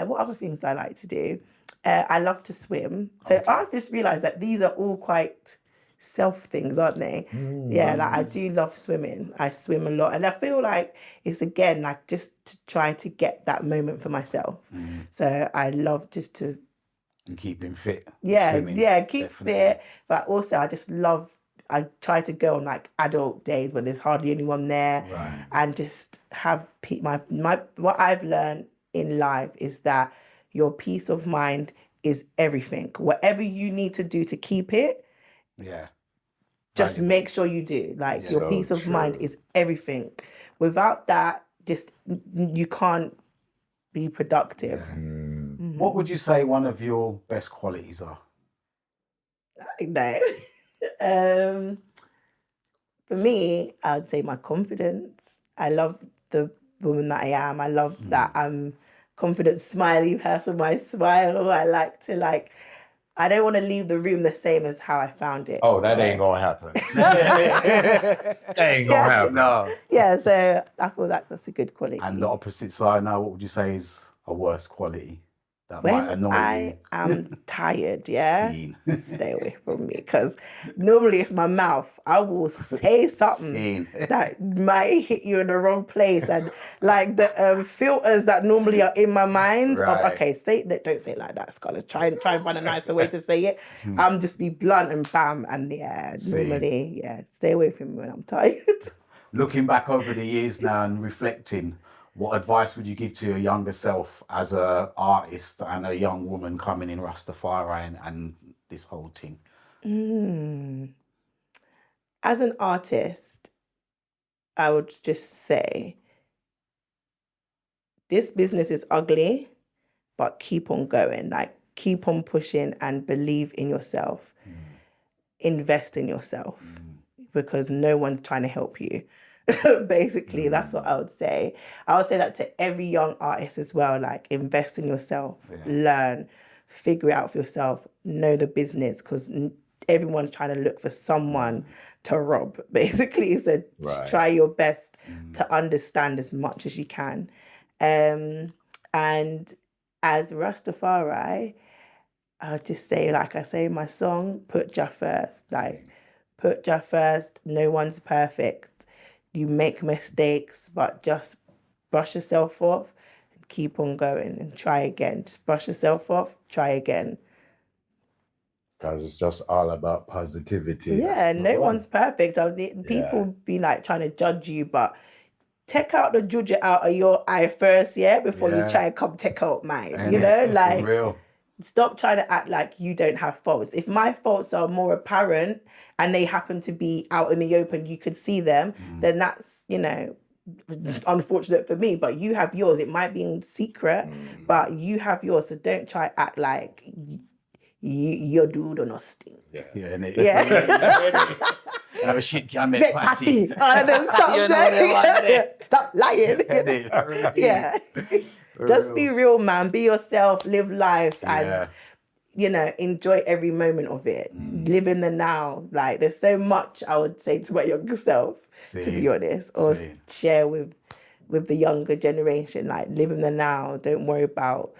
what other things I like to do? I love to swim. So I've just realised that these are all quite self things, aren't they? Yeah, like I do love swimming. I swim a lot, and I feel like it's again like just to try to get that moment for myself. So I love just to And keeping fit. swimming, keep definitely. fit, but also I just love. I try to go on like adult days when there's hardly anyone there, Right. and just have my what I've learned in life is that your peace of mind is everything. Whatever you need to do to keep it, just make sure you do. Like your peace of mind is everything. Without that, just you can't be productive. What would you say one of your best qualities are? No. For me, I would say my confidence. I love the woman that I am. I love that I'm confident, smiley person. My smile. I like to I don't want to leave the room the same as how I found it. Oh, that ain't gonna happen. That ain't gonna happen. No. Yeah, so I feel like that's a good quality. And the opposite side now, what would you say is a worst quality that might When annoy I you? am tired, Scene. stay away from me, because normally it's my mouth. I will say something Scene. that might hit you in the wrong place, and like the filters that normally are in my mind of Right. okay, don't say it like that, Scarlett. Try and find a nicer way to say it. I'm just be blunt and bam, and normally stay away from me when I'm tired. Looking back over the years now and reflecting, what advice would you give to your younger self as an artist and a young woman coming in Rastafari and this whole thing? As an artist, I would just say this business is ugly, but keep on going. Like, keep on pushing and believe in yourself. Invest in yourself because no one's trying to help you. Basically, that's what I would say. I would say that to every young artist as well. Like, invest in yourself, learn, figure it out for yourself, know the business, because everyone's trying to look for someone to rob, basically. So just try your best to understand as much as you can. And as Rastafari, I'll just say, like I say in my song, put Jah first. Like, put Jah first. No one's perfect. You make mistakes, but just brush yourself off and keep on going and try again. Just brush yourself off, try again. Because it's just all about positivity. Yeah, no one's perfect. People be like trying to judge you, but take out the judge out of your eye first, before you try and come take out mine. And you know, for like real. Stop trying to act like you don't have faults. If my faults are more apparent and they happen to be out in the open, you could see them, then that's, unfortunate for me. But you have yours. It might be in secret, but you have yours. So don't try to act like you're doing or nothing. Have a shit can make patty. And then stop lying. Just be real, man. Be yourself. Live life, and enjoy every moment of it. Live in the now. Like, there's so much I would say to my younger self, to be honest, or share with the younger generation. Like, live in the now. Don't worry about,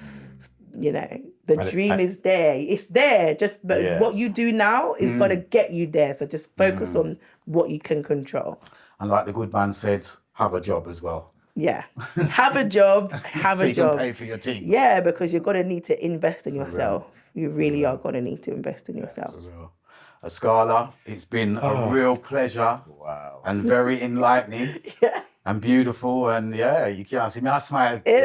the dream is there. It's there. Just what you do now is gonna get you there. So just focus on what you can control. And like the good man said, have a job as well. Yeah, have a job. Have so a you job. Can pay for your things. Yeah, because you're gonna need to invest in yourself. You really are gonna need to invest in yourself. Askala, it's been a real pleasure. Wow. And very enlightening. And beautiful, and you can't see me. I smile. What do you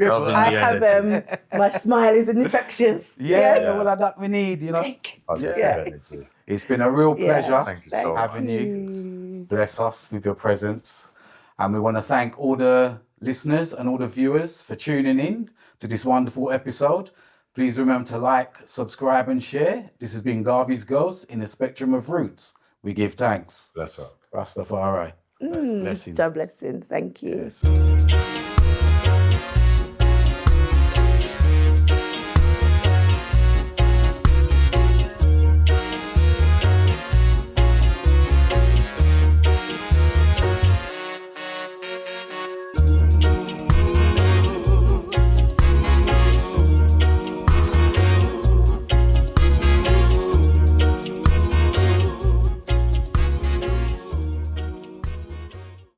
call it? I have my smile is infectious. All of that we need, It's been a real pleasure. Thank you so much. Having you. Bless us with your presence. And we want to thank all the listeners and all the viewers for tuning in to this wonderful episode. Please remember to like, subscribe, and share. This has been Garvey's Girls in the Spectrum of Roots. We give thanks. Bless up. Rastafari. Blessings. Blessings. Thank you. Yes.